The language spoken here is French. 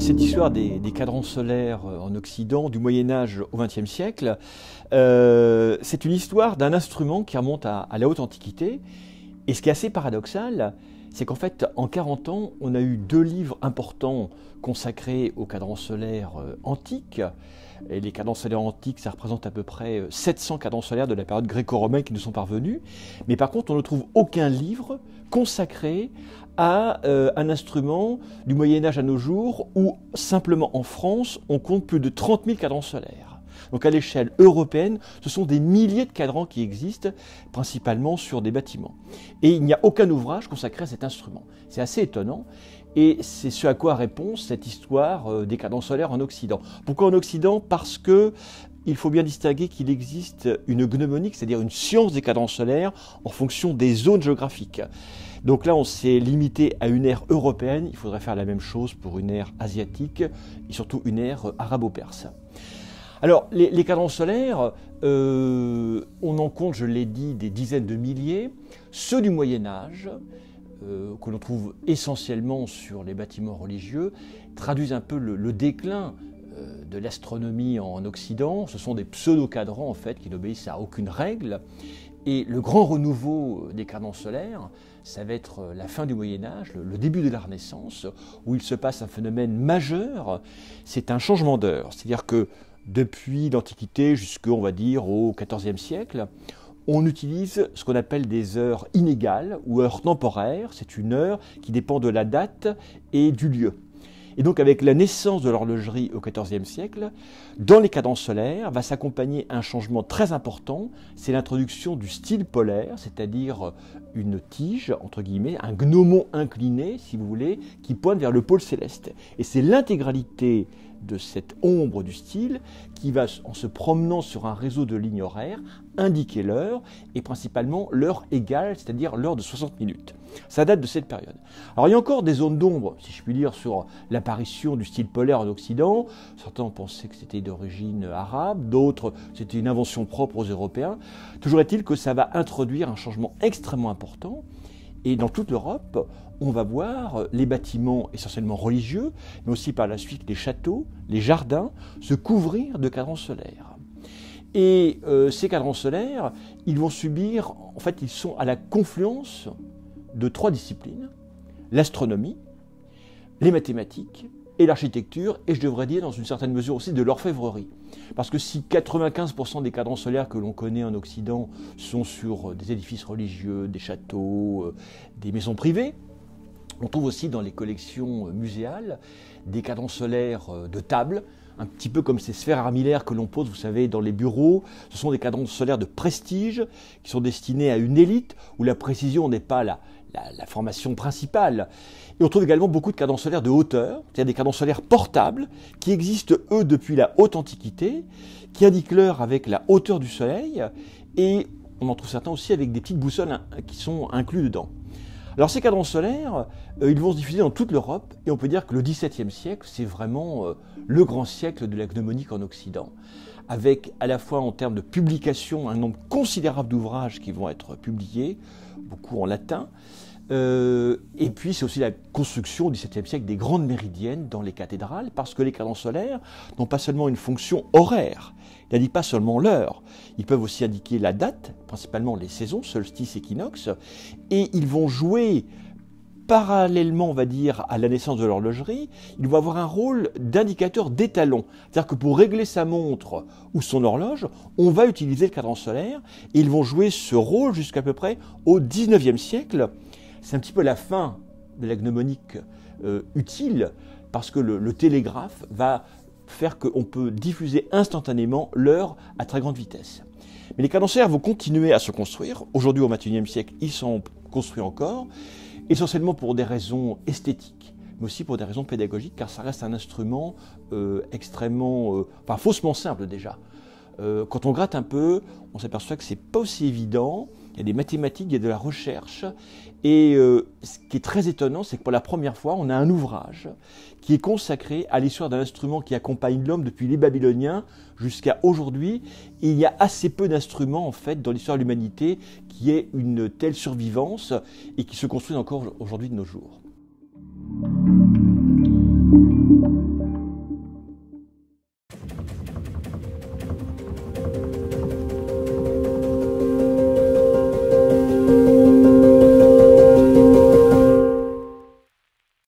Cette histoire des cadrans solaires en Occident, du Moyen-Âge au XXe siècle, c'est une histoire d'un instrument qui remonte à la haute antiquité. Et ce qui est assez paradoxal, c'est qu'en fait, en 40 ans, on a eu 2 livres importants consacrés aux cadrans solaires antiques. Et les cadrans solaires antiques, ça représente à peu près 700 cadrans solaires de la période gréco-romaine qui nous sont parvenus. Mais par contre, on ne trouve aucun livre consacré à un instrument du Moyen-Âge à nos jours, où simplement en France, on compte plus de 30 000 cadrans solaires. Donc à l'échelle européenne, ce sont des milliers de cadrans qui existent, principalement sur des bâtiments. Et il n'y a aucun ouvrage consacré à cet instrument. C'est assez étonnant. Et c'est ce à quoi répond cette histoire des cadrans solaires en Occident. Pourquoi en Occident? Parce que il faut bien distinguer qu'il existe une gnomonique, c'est-à-dire une science des cadrans solaires en fonction des zones géographiques. Donc là, on s'est limité à une ère européenne. Il faudrait faire la même chose pour une ère asiatique et surtout une ère arabo-perse. Alors, les cadrans solaires, on en compte, je l'ai dit, des dizaines de milliers. Ceux du Moyen-Âge, que l'on trouve essentiellement sur les bâtiments religieux, traduisent un peu le déclin de l'astronomie en Occident. Ce sont des pseudo-cadrans, en fait, qui n'obéissent à aucune règle. Et le grand renouveau des cadrans solaires, ça va être la fin du Moyen-Âge, le début de la Renaissance, où il se passe un phénomène majeur, c'est un changement d'heure. C'est-à-dire que depuis l'Antiquité jusqu'au, on va dire, au XIVe siècle, on utilise ce qu'on appelle des heures inégales ou heures temporaires. C'est une heure qui dépend de la date et du lieu. Et donc avec la naissance de l'horlogerie au XIVe siècle, dans les cadrans solaires va s'accompagner un changement très important, c'est l'introduction du style polaire, c'est-à-dire une tige, entre guillemets, un gnomon incliné, si vous voulez, qui pointe vers le pôle céleste. Et c'est l'intégralité de cette ombre du style qui va, en se promenant sur un réseau de lignes horaires, indiquer l'heure, et principalement l'heure égale, c'est-à-dire l'heure de 60 minutes. Ça date de cette période. Alors il y a encore des zones d'ombre, si je puis dire, sur l'apparition du style polaire en Occident. Certains pensaient que c'était d'origine arabe, d'autres c'était une invention propre aux Européens. Toujours est-il que ça va introduire un changement extrêmement important. Et dans toute l'Europe, on va voir les bâtiments essentiellement religieux, mais aussi par la suite les châteaux, les jardins, se couvrir de cadrans solaires. Et ces cadrans solaires, ils vont subir, en fait, ils sont à la confluence de 3 disciplines, l'astronomie, les mathématiques et l'architecture, et je devrais dire dans une certaine mesure aussi de l'orfèvrerie. Parce que si 95% des cadrans solaires que l'on connaît en Occident sont sur des édifices religieux, des châteaux, des maisons privées, on trouve aussi dans les collections muséales des cadrans solaires de table, un petit peu comme ces sphères armillaires que l'on pose, vous savez, dans les bureaux. Ce sont des cadrans solaires de prestige qui sont destinés à une élite où la précision n'est pas la formation principale. Et on trouve également beaucoup de cadrans solaires de hauteur, c'est-à-dire des cadrans solaires portables qui existent, eux, depuis la haute antiquité, qui indiquent l'heure avec la hauteur du soleil, et on en trouve certains aussi avec des petites boussoles qui sont inclus dedans. Alors ces cadrans solaires, ils vont se diffuser dans toute l'Europe, et on peut dire que le XVIIe siècle, c'est vraiment le grand siècle de la gnomonique en Occident, avec à la fois en termes de publication un nombre considérable d'ouvrages qui vont être publiés, beaucoup en latin, et puis c'est aussi la construction au XVIIe siècle des grandes méridiennes dans les cathédrales, parce que les cadrans solaires n'ont pas seulement une fonction horaire, ils n'indiquent pas seulement l'heure, ils peuvent aussi indiquer la date, principalement les saisons, solstice, équinoxe, et ils vont jouer parallèlement, on va dire, à la naissance de l'horlogerie, ils vont avoir un rôle d'indicateur d'étalon. C'est-à-dire que pour régler sa montre ou son horloge, on va utiliser le cadran solaire, et ils vont jouer ce rôle jusqu'à peu près au XIXe siècle. C'est un petit peu la fin de la gnomonique utile, parce que le télégraphe va faire qu'on peut diffuser instantanément l'heure à très grande vitesse. Mais les cadrans solaires vont continuer à se construire. Aujourd'hui, au XXIe siècle, ils sont construits encore, essentiellement pour des raisons esthétiques, mais aussi pour des raisons pédagogiques, car ça reste un instrument extrêmement, faussement simple déjà. Quand on gratte un peu, on s'aperçoit que c'est pas aussi évident. Il y a des mathématiques, il y a de la recherche, et ce qui est très étonnant, c'est que pour la première fois, on a un ouvrage qui est consacré à l'histoire d'un instrument qui accompagne l'homme depuis les Babyloniens jusqu'à aujourd'hui. Et il y a assez peu d'instruments, en fait, dans l'histoire de l'humanité qui aient une telle survivance et qui se construisent encore aujourd'hui de nos jours.